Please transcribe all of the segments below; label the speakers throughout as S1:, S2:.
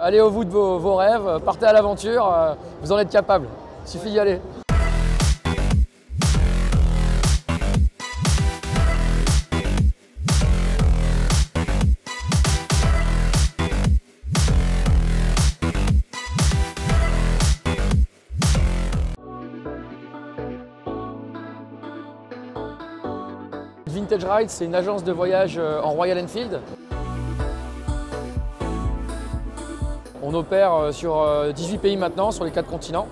S1: Allez au bout de vos rêves, partez à l'aventure, vous en êtes capable, il suffit d'y aller. Vintage Rides, c'est une agence de voyage en Royal Enfield. On opère sur 18 pays maintenant, sur les 4 continents.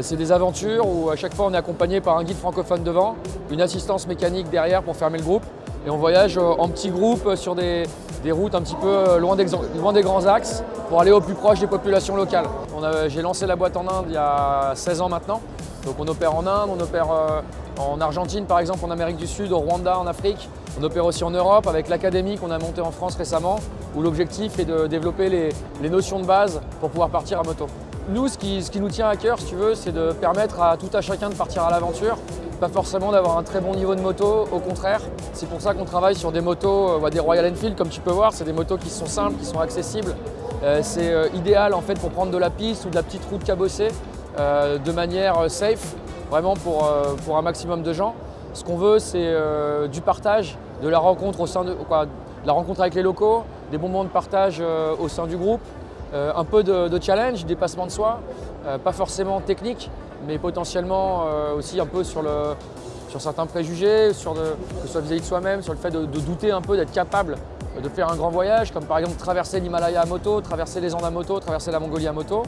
S1: C'est des aventures où à chaque fois on est accompagné par un guide francophone devant, une assistance mécanique derrière pour fermer le groupe. Et on voyage en petits groupes sur des routes un petit peu loin des grands axes pour aller au plus proche des populations locales. J'ai lancé la boîte en Inde il y a 16 ans maintenant. Donc on opère en Inde, on opère en Argentine par exemple, en Amérique du Sud, au Rwanda, en Afrique. On opère aussi en Europe avec l'académie qu'on a montée en France récemment, où l'objectif est de développer les notions de base pour pouvoir partir à moto. Nous, ce qui nous tient à cœur, si tu veux, c'est de permettre à tout à chacun de partir à l'aventure. Pas forcément d'avoir un très bon niveau de moto, au contraire. C'est pour ça qu'on travaille sur des motos, des Royal Enfield, comme tu peux voir. C'est des motos qui sont simples, qui sont accessibles. C'est idéal en fait pour prendre de la piste ou de la petite route cabossée de manière safe, vraiment pour un maximum de gens. Ce qu'on veut, c'est du partage, de la rencontre la rencontre avec les locaux, des bons moments de partage au sein du groupe, un peu de challenge, dépassement de soi, pas forcément technique, mais potentiellement aussi un peu sur certains préjugés, que ce soit vis-à-vis de soi-même, sur le fait de douter un peu, d'être capable de faire un grand voyage, comme par exemple traverser l'Himalaya à moto, traverser les Andes à moto, traverser la Mongolie à moto,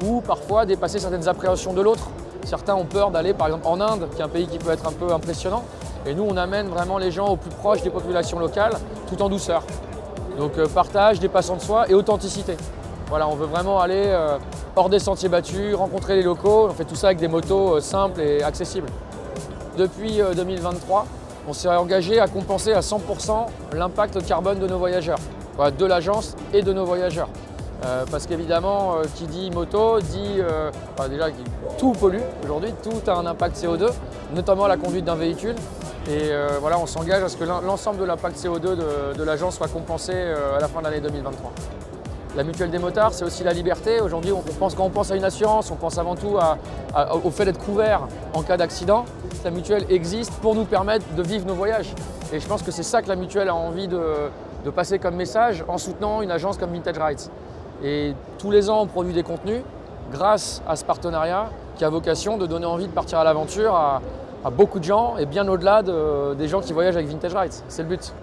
S1: ou parfois dépasser certaines appréhensions de l'autre. Certains ont peur d'aller par exemple en Inde, qui est un pays qui peut être un peu impressionnant. Et nous, on amène vraiment les gens au plus proche des populations locales, tout en douceur. Donc partage, dépassement de soi et authenticité. Voilà, on veut vraiment aller hors des sentiers battus, rencontrer les locaux. On fait tout ça avec des motos simples et accessibles. Depuis 2023, on s'est engagé à compenser à 100% l'impact carbone de nos voyageurs, de l'agence et de nos voyageurs. Parce qu'évidemment, qui dit moto, dit déjà tout pollue aujourd'hui, tout a un impact CO2, notamment la conduite d'un véhicule. Et voilà, on s'engage à ce que l'ensemble de l'impact CO2 de l'agence soit compensé à la fin de l'année 2023. La mutuelle des motards, c'est aussi la liberté. Aujourd'hui, quand on pense à une assurance, on pense avant tout au fait d'être couvert en cas d'accident. La mutuelle existe pour nous permettre de vivre nos voyages. Et je pense que c'est ça que la mutuelle a envie de passer comme message en soutenant une agence comme Vintage Rides. Et tous les ans, on produit des contenus grâce à ce partenariat qui a vocation de donner envie de partir à l'aventure à beaucoup de gens et bien au-delà des gens qui voyagent avec Vintage Rides. C'est le but.